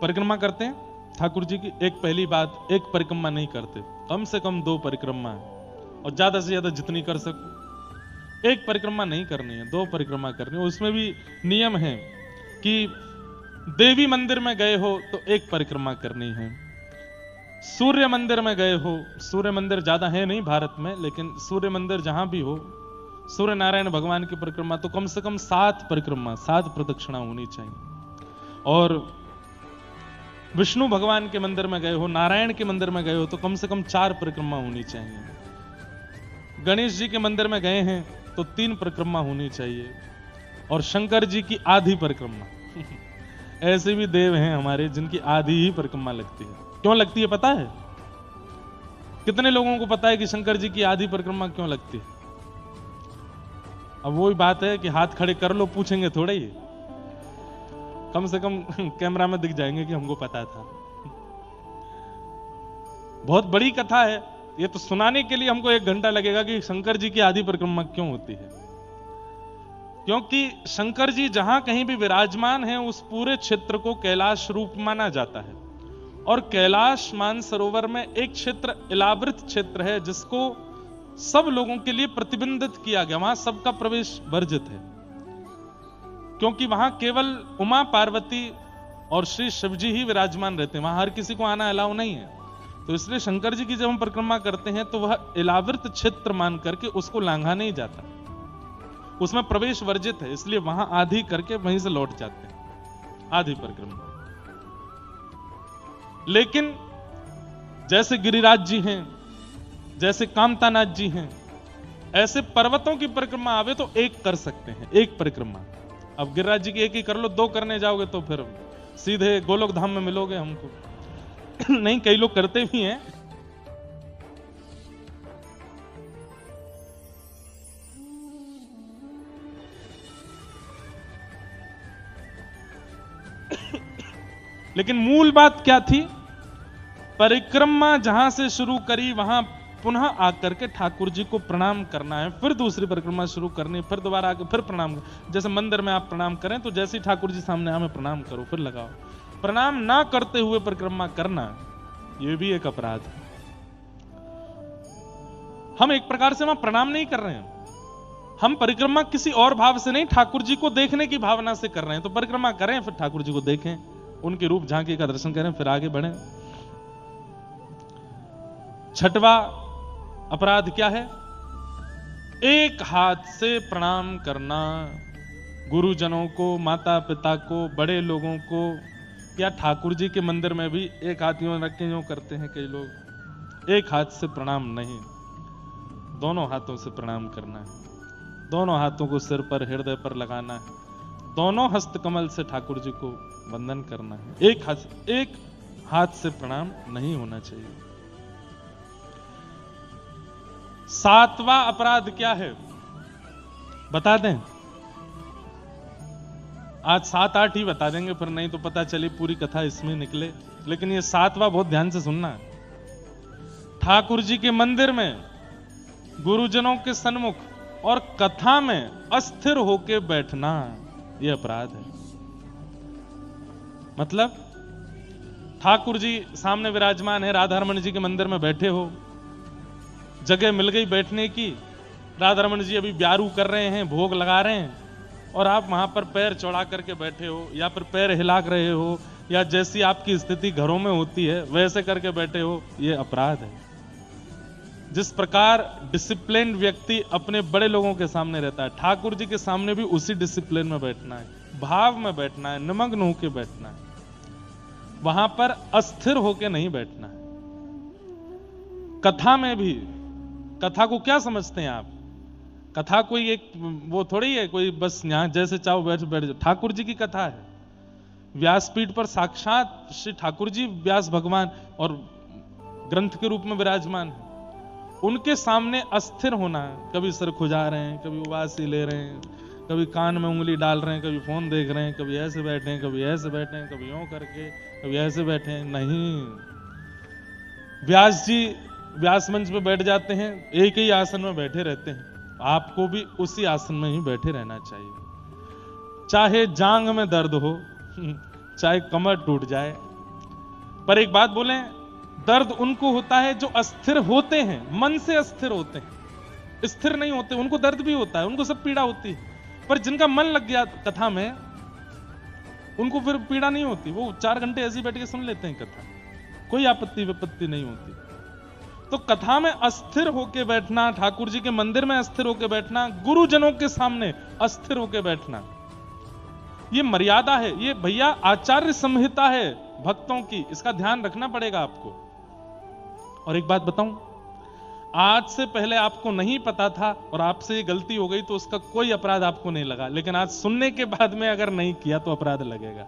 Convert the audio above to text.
परिक्रमा करते हैं ठाकुर जी की, एक पहली बात, एक परिक्रमा नहीं करते, कम से कम 2 परिक्रमा, और ज्यादा से ज्यादा जितनी कर सको। एक परिक्रमा नहीं करनी है, 2 परिक्रमा करनी है। उसमें भी नियम है कि देवी मंदिर में गए हो तो 1 परिक्रमा करनी है, सूर्य मंदिर में गए हो, सूर्य मंदिर ज्यादा है नहीं भारत में, लेकिन सूर्य मंदिर जहां भी हो, सूर्य नारायण भगवान की परिक्रमा तो कम से कम 7 परिक्रमा, 7 प्रदक्षिणा होनी चाहिए। और विष्णु भगवान के मंदिर में गए हो, नारायण के मंदिर में गए हो तो कम से कम 4 परिक्रमा होनी चाहिए। गणेश जी के मंदिर में गए हैं तो 3 परिक्रमा होनी चाहिए, और शंकर जी की आधी परिक्रमा ऐसे भी देव हैं हमारे जिनकी आधी ही परिक्रमा लगती है। क्यों लगती है पता है? कितने लोगों को पता है कि शंकर जी की आधी परिक्रमा क्यों लगती है? अब वही बात है कि हाथ खड़े कर लो, पूछेंगे थोड़े ही, कम से कम कैमरा में दिख जाएंगे कि हमको पता था। बहुत बड़ी कथा है ये, तो सुनाने के लिए हमको 1 घंटा लगेगा कि शंकर जी की आधी परिक्रमा क्यों होती है। क्योंकि शंकर जी जहां कहीं भी विराजमान हैं उस पूरे क्षेत्र को कैलाश रूप माना जाता है, और कैलाश मानसरोवर में एक क्षेत्र इलावृत क्षेत्र है जिसको सब लोगों के लिए प्रतिबंधित किया गया, वहां सबका प्रवेश वर्जित है, क्योंकि वहां केवल उमा पार्वती और श्री शिव जी ही विराजमान रहते हैं, वहां हर किसी को आना अलाउ नहीं है। तो इसलिए शंकर जी की जब हम परिक्रमा करते हैं तो वह इलावृत क्षेत्र मान करके उसको लांघा नहीं जाता, उसमें प्रवेश वर्जित है, इसलिए वहां आधी करके वहीं से लौट जाते हैं, आधी परिक्रमा। लेकिन जैसे गिरिराज जी हैं, जैसे कामतानाथ जी हैं, ऐसे पर्वतों की परिक्रमा आवे तो 1 कर सकते हैं, 1 परिक्रमा। अब गिरिराज जी की 1 ही कर लो, 2 करने जाओगे तो फिर सीधे गोलोक धाम में मिलोगे हमको नहीं, कई लोग करते भी हैं। लेकिन मूल बात क्या थी? परिक्रमा जहां से शुरू करी वहां पुनः आकर के ठाकुर जी को प्रणाम करना है, फिर दूसरी परिक्रमा शुरू करनी, फिर दोबारा आकर फिर प्रणाम। जैसे मंदिर में आप प्रणाम करें तो जैसे ही ठाकुर जी सामने हमें प्रणाम करो, फिर लगाओ। प्रणाम ना करते हुए परिक्रमा करना, यह भी एक अपराध है। हम एक प्रकार से वहां प्रणाम नहीं कर रहे हैं, हम परिक्रमा किसी और भाव से नहीं, ठाकुर जी को देखने की भावना से कर रहे हैं। तो परिक्रमा करें, फिर ठाकुर जी को देखें, उनके रूप झांकी का दर्शन करें, फिर आगे बढ़ें। 6वां अपराध क्या है? एक हाथ से प्रणाम करना, गुरुजनों को, माता पिता को, बड़े लोगों को, या ठाकुर जी के मंदिर में भी एक हाथ यूं रख के यूं करते हैं कई लोग, एक हाथ से प्रणाम नहीं, दोनों हाथों से प्रणाम करना है, दोनों हाथों को सिर पर, हृदय पर लगाना है, दोनों हस्त कमल से ठाकुर जी को वंदन करना है। एक हाथ से प्रणाम नहीं होना चाहिए। 7वां अपराध क्या है बता दें? आज 7-8 ही बता देंगे, फिर नहीं तो पता चली पूरी कथा इसमें निकले। लेकिन ये 7वां बहुत ध्यान से सुनना है। ठाकुर जी के मंदिर में, गुरुजनों के सन्मुख और कथा में अस्थिर होके बैठना, यह अपराध है। मतलब ठाकुर जी सामने विराजमान है, राधा रमन जी के मंदिर में बैठे हो, जगह मिल गई बैठने की, राधा रमन जी अभी ब्यारू कर रहे हैं, भोग लगा रहे हैं, और आप वहां पर पैर चौड़ा करके बैठे हो, या फिर पैर हिला रहे हो, या जैसी आपकी स्थिति घरों में होती है वैसे करके बैठे हो, यह अपराध है। जिस प्रकार डिसिप्लिन व्यक्ति अपने बड़े लोगों के सामने रहता है, ठाकुर जी के सामने भी उसी डिसिप्लिन में बैठना है, भाव में बैठना है, निमग्न होकर बैठना है, वहां पर अस्थिर होकर नहीं बैठना है। कथा में भी, कथा को क्या समझते हैं आप? कथा कोई एक वो थोड़ी है कोई बस यहां जैसे चाहो बैठ जाओ। ठाकुर जी की कथा है, व्यासपीठ पर साक्षात श्री ठाकुर जी व्यास भगवान और ग्रंथ के रूप में विराजमान है, उनके सामने अस्थिर होना है। कभी सिर खुजा रहे हैं, कभी उबासी ले रहे हैं, कभी कान में उंगली डाल रहे हैं, कभी फोन देख रहे हैं, कभी ऐसे बैठे हैं, कभी ऐसे बैठे हैं, कभी यूं करके, कभी ऐसे बैठे हैं। नहीं, व्यास जी व्यास मंच पे बैठ जाते हैं, एक ही आसन में बैठे रहते हैं, आपको भी उसी आसन में ही बैठे रहना चाहिए। चाहे जांग में दर्द हो, चाहे कमर टूट जाए, पर एक बात बोले, दर्द उनको होता है जो अस्थिर होते हैं, मन से अस्थिर होते हैं, स्थिर नहीं होते, उनको दर्द भी होता है, उनको सब पीड़ा होती है। पर जिनका मन लग गया कथा में, उनको फिर पीड़ा नहीं होती, वो 4 घंटे ऐसे बैठ के सुन लेते हैं कथा, कोई आपत्ति विपत्ति नहीं होती। तो कथा में अस्थिर होके बैठना, ठाकुर जी के मंदिर में अस्थिर होके बैठना, गुरुजनों के सामने अस्थिर होके बैठना, ये मर्यादा है, ये भैया आचार्य संहिता है भक्तों की, इसका ध्यान रखना पड़ेगा आपको। और एक बात बताऊं, आज से पहले आपको नहीं पता था और आपसे ये गलती हो गई तो उसका कोई अपराध आपको नहीं लगा, लेकिन आज सुनने के बाद में अगर नहीं किया तो अपराध लगेगा।